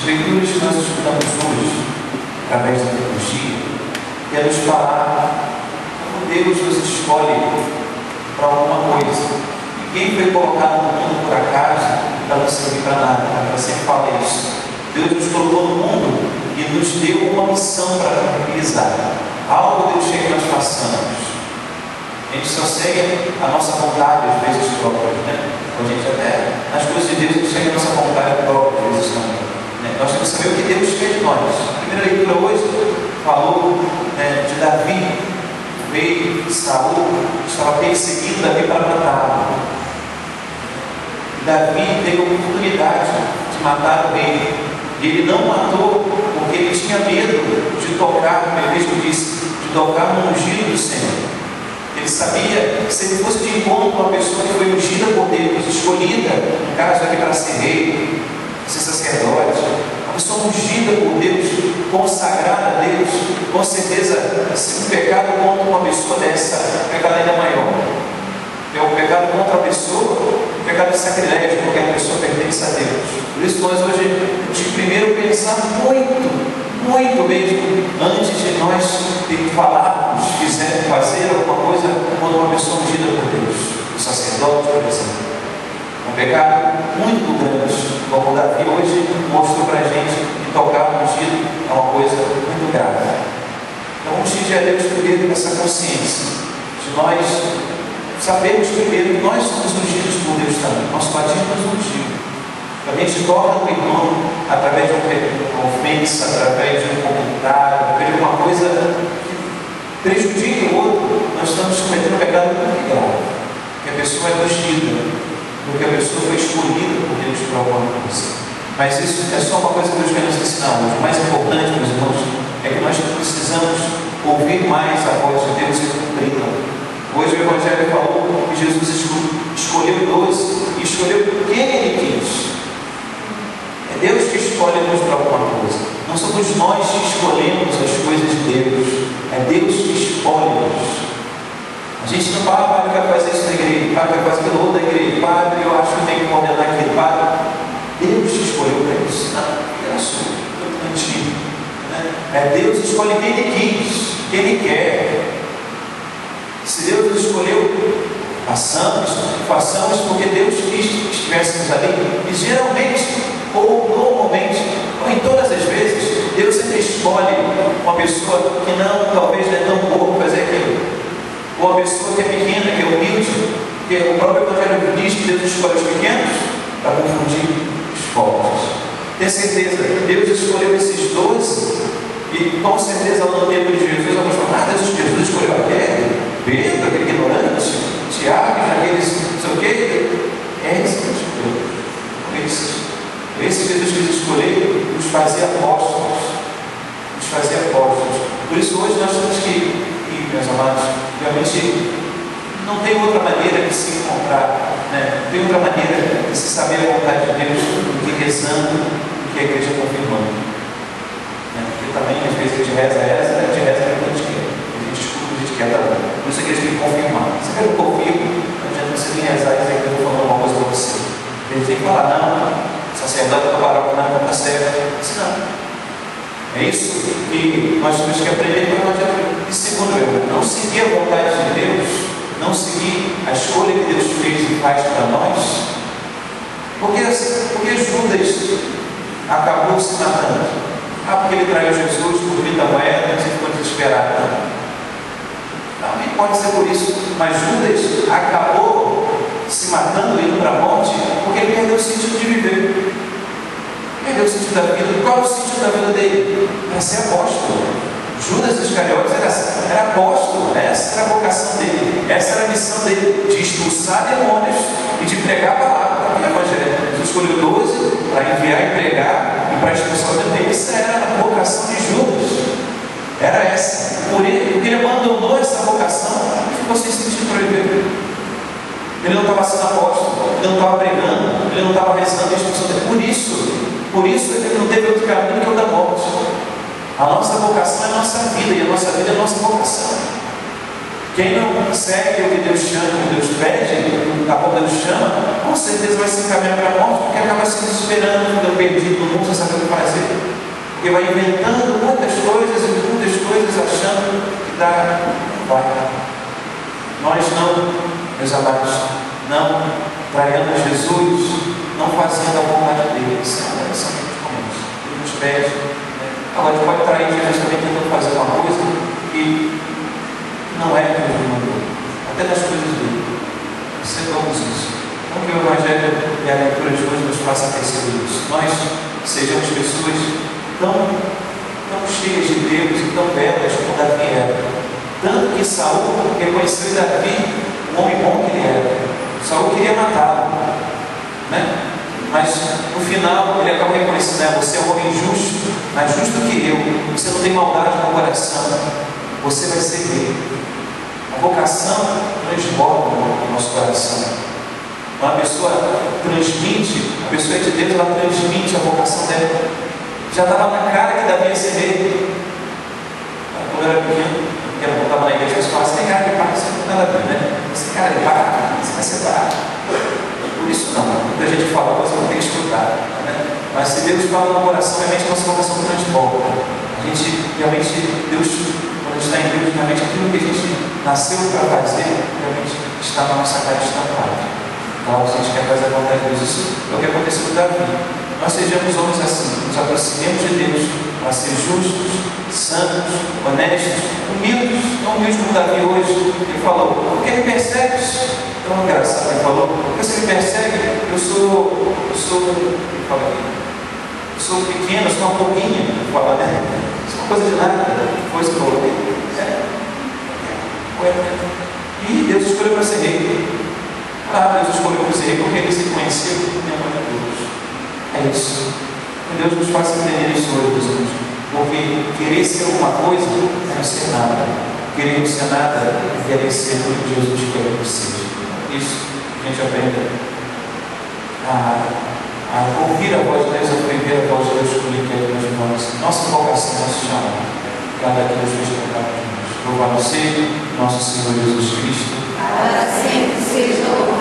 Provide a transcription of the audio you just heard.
leituras que nós estudamos hoje, através da teologia, quer nos falar como Deus nos escolhe para alguma coisa. Ninguém foi colocado no mundo por acaso para não servir para nada. Eu sempre falo isso. Deus nos colocou no mundo e nos deu uma missão para realizar. Algo Deus quer que nós façamos. A gente só segue a nossa vontade, às vezes próprias, né? A gente até, nas coisas de Deus, a gente segue a nossa vontade própria, às vezes também. Nós temos que saber o que Deus quer de nós. A primeira leitura hoje falou de Davi. O rei Saul estava perseguindo Davi para matá-lo. Davi teve a oportunidade de matar o rei. E ele não matou porque ele tinha medo de tocar, como ele mesmo disse, de tocar no ungido do Senhor. Ele sabia que se ele fosse de encontro com uma pessoa que foi ungida por Deus, escolhida, no caso aqui para ser rei, ser sacerdote, uma pessoa ungida por Deus, consagrada a Deus, com certeza, se um pecado contra uma pessoa dessa, o pecado ainda é maior. É o pecado contra a pessoa, o pecado de sacrilégio, porque a pessoa pertence a Deus. Por isso nós hoje temos que primeiro pensar muito mesmo, antes de nós falarmos, fazer alguma coisa quando uma pessoa ungida por Deus, o sacerdote, por exemplo. Um pecado muito grande, como Davi hoje mostrou para a gente que tocar no ungido é uma coisa muito grave. Então vamos pedir a Deus primeiro essa consciência de nós sabermos primeiro que nós somos ungidos por Deus também. Nosso batismo nos ungiu. A gente torna o irmão através de uma ofensa, através de um comentário, através de alguma coisa que prejudique o outro. Nós estamos cometendo um pecado muito grave, que a pessoa é ungida, porque a pessoa foi escolhida por Deus para alguma coisa. Mas isso é só uma coisa que Deus quer nos ensinar hoje. O mais importante, meus irmãos, é que nós precisamos ouvir mais a voz de Deus e cumpri-la. Hoje o Evangelho falou que Jesus escolheu 12 e escolheu quem ele quis. É Deus que escolhe-nos para alguma coisa. Não somos nós que escolhemos as coisas de Deus. É Deus que escolhe-nos. A gente não fala, padre, eu quero fazer isso na igreja, padre, eu quero fazer aquilo outro na igreja, padre, eu acho que tem que coordenar aquilo, padre. Deus te escolheu para isso. Não, era sua, antigo. É Deus que escolhe quem ele quis, quem ele quer. Se Deus nos escolheu, façamos porque Deus quis que estivéssemos ali. E geralmente, ou normalmente, ou em todas as vezes, Deus sempre escolhe uma pessoa que talvez não é tão boa para fazer aquilo. Ou uma pessoa que é pequena, que é humilde, porque o próprio Evangelho diz que Deus escolhe os pequenos para confundir os fortes. Tenha certeza, Deus escolheu esses 12 e com certeza lá no tempo de Jesus, alguns falam, Jesus escolheu aquele, Pedro, aquele ignorante, Tiago, aqueles, não sei o quê. É esse que Deus escolheu. Esse Jesus quis escolher nos fazer apóstolos. Por isso hoje nós temos que, meus amados, realmente não tem outra maneira de se encontrar, não tem outra maneira de se saber a vontade de Deus do que rezando, do que a igreja confirmando. Porque também, às vezes, a gente reza o que a gente quer. A gente escuta o que a gente quer também. Por isso a igreja tem que confirmar. Se eu não confirmo, não adianta você vir rezar e dizer que eu estou falando uma coisa para você. A gente tem que falar, não, sacerdote da paróquia não está certo. Não. É isso que nós temos que aprender com o Evangelho. E segundo, não seguir a vontade de Deus, não seguir a escolha que Deus fez e faz para nós. Porque Judas acabou se matando. Porque ele traiu Jesus por 30 moedas e ficou desesperado. Também pode ser por isso. Mas Judas acabou se matando, indo para a morte, porque ele perdeu o sentido de viver. Perdeu o sentido da vida. Qual é o sentido da vida dele? Para ser apóstolo. Judas Iscariotes era apóstolo. Essa era a vocação dele. Essa era a missão dele, de expulsar demônios e de pregar a palavra do Evangelho. Jesus escolheu 12 para enviar e pregar e para expulsar demônios. Essa era a vocação de Judas. Era essa. Porque ele abandonou essa vocação e ficou sem sentido para viver. Ele não estava sendo apóstolo, ele não estava pregando, ele não estava rezando a expulsão dele. Por isso ele não teve outro caminho que o da morte. A nossa vocação é a nossa vida, e a nossa vida é a nossa vocação. Quem não segue o que Deus chama, o que Deus pede, a qual Deus chama, com certeza vai se encaminhar para a morte, porque acaba se desesperando, ficando perdido no mundo, sem saber o que fazer. Porque vai inventando muitas coisas achando que dá, vai. Nós não, meus amados, não traindo Jesus, não fazendo a vontade dele. Isso é uma lição que nós comemos. Ele nos pede. Agora, a gente pode trair Jesus também tentando fazer uma coisa que não é o que Deus mandou. Até nas coisas dele. Saibamos isso. Não que o Evangelho e a leitura de hoje nos faça perceber isso. Nós sejamos pessoas tão cheias de Deus e tão belas como Davi era. Tanto que Saul reconheceu em Davi o homem bom que ele era. Saul queria matá-lo, né? Mas no final ele acabou reconhecendo: você é um homem justo, mais justo que eu. Você não tem maldade no coração. Você vai ser rei. A vocação transborda no nosso coração. Uma pessoa transmite, a pessoa de Deus, ela transmite a vocação dela. Já estava na cara que Davi ia ser rei. Quando eu era pequeno, eu voltava na igreja, as pessoas falavam: você tem cara de pá, você não tem nada a ver, né? Você tem cara de pá, você vai ser pá. Por isso não, quando a gente fala coisa, não tem que escutar, né? Mas se Deus fala no coração, realmente a nossa vocação transborda. A gente realmente, Deus, quando a gente está em Deus, realmente aquilo que a gente nasceu para fazer, realmente está na nossa cara estampada. Então, se a gente quer fazer a vontade de Deus, isso é o que aconteceu com Davi. Nós sejamos homens assim, nos aproximemos de Deus para ser justos, santos, honestos, humildes, não humildes como Davi hoje. Ele falou: por que me persegues? Tão engraçado, ele falou: por que você me persegue? Eu sou pequeno, eu sou uma pouquinha. Ele fala, né? Isso é uma coisa de nada. Coisa que eu falei. E Deus escolheu para ser rei. Deus escolheu para ser rei porque ele se conheceu como temor de Deus. É isso. Que Deus nos faça entender isso hoje, Jesus. Porque querer ser alguma coisa é não ser nada. Querer não ser nada é querer ser o que Jesus quer que seja. Isso a gente aprende a ouvir a voz de Deus, a aprender a voz de Deus comunicando com os irmãos. Nossa vocação, nosso chamado. Cada que Deus fez para cada um de nós. Louvado seja nosso Senhor Jesus Cristo. Para sempre seja o